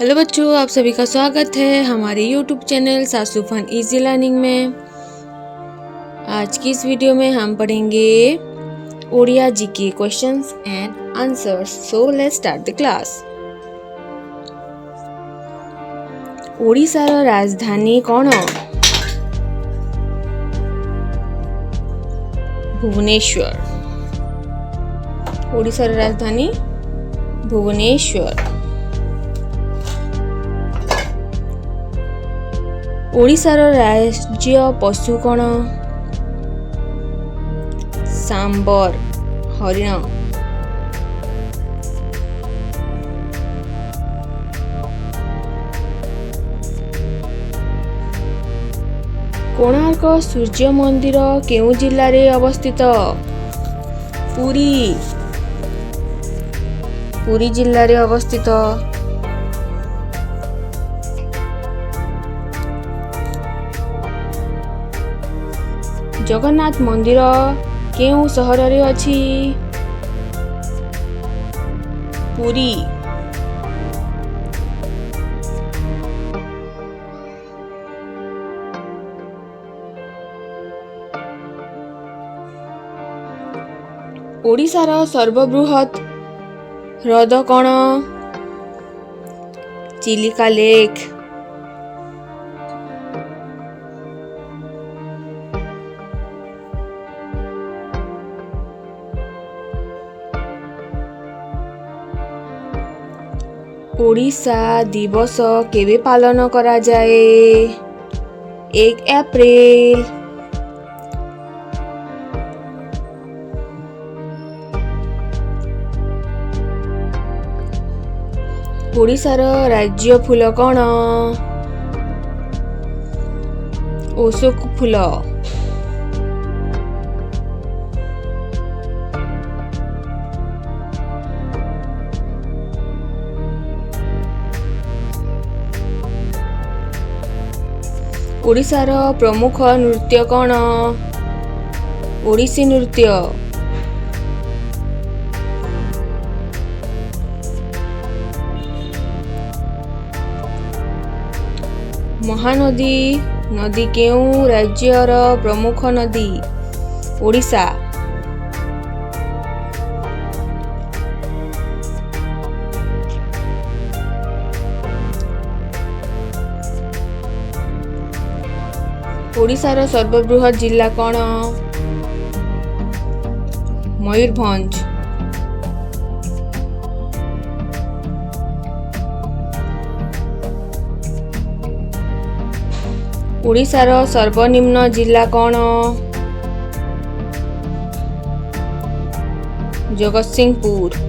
Hello बच्चों, आप सभी का स्वागत है हमारे YouTube चैनल सासू फन इजी लर्निंग में। आज की इस वीडियो में हम पढ़ेंगे Odia GK questions and answers. So let's start the class. ओडिशार राजधानी कौन? भुवनेश्वर। ओडिशार राजधानी भुवनेश्वर। ओडिशार राज्य पशु कौन? सांबर, हरिण। कोणार्क सूर्य मंदिर केउ जिल्ला रे अवस्थित? पुरी। पुरी जिल्ला रे अवस्थित। जगन्नाथ मंदिर केउ सहर रे अछि? पुरी। ओडिशार सर्वबृहत हृद कौन? चिलिका लेक। ओडिशा दिवस केबे पालन करा जाए? 1 एप्रिल। ओडिशार राज्य फूल कौन? अशोक फूल। ओडिशार प्रमुख नृत्य कौन? ओडिसी नृत्य। महानदी नदी केउ राज्यर प्रमुख नदी? ओडिशा। ओडिशार सर्वबृहत जिला कौन? मयूरभंज। ओडिशार सर्वनिम्न जिला कौन? जगतसिंहपुर।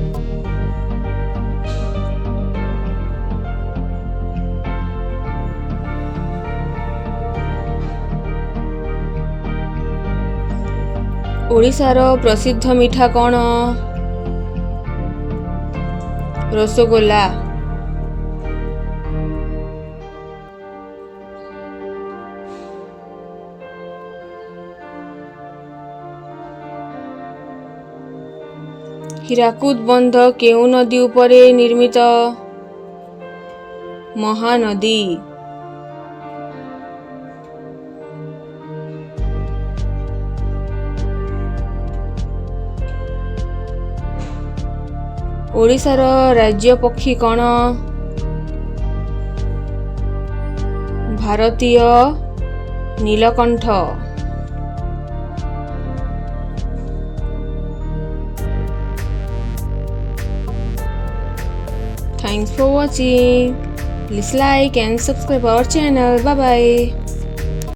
ओडिशार प्रसिद्ध मिठा कौन? रसगोला। हीराकुद बंध केउ नदी उपरे निर्मित? महानदी। ओडिशार राज्य पक्षी कौन? भारतीय Neelkanth. Thanks for watching. Please like and subscribe our channel. Bye bye.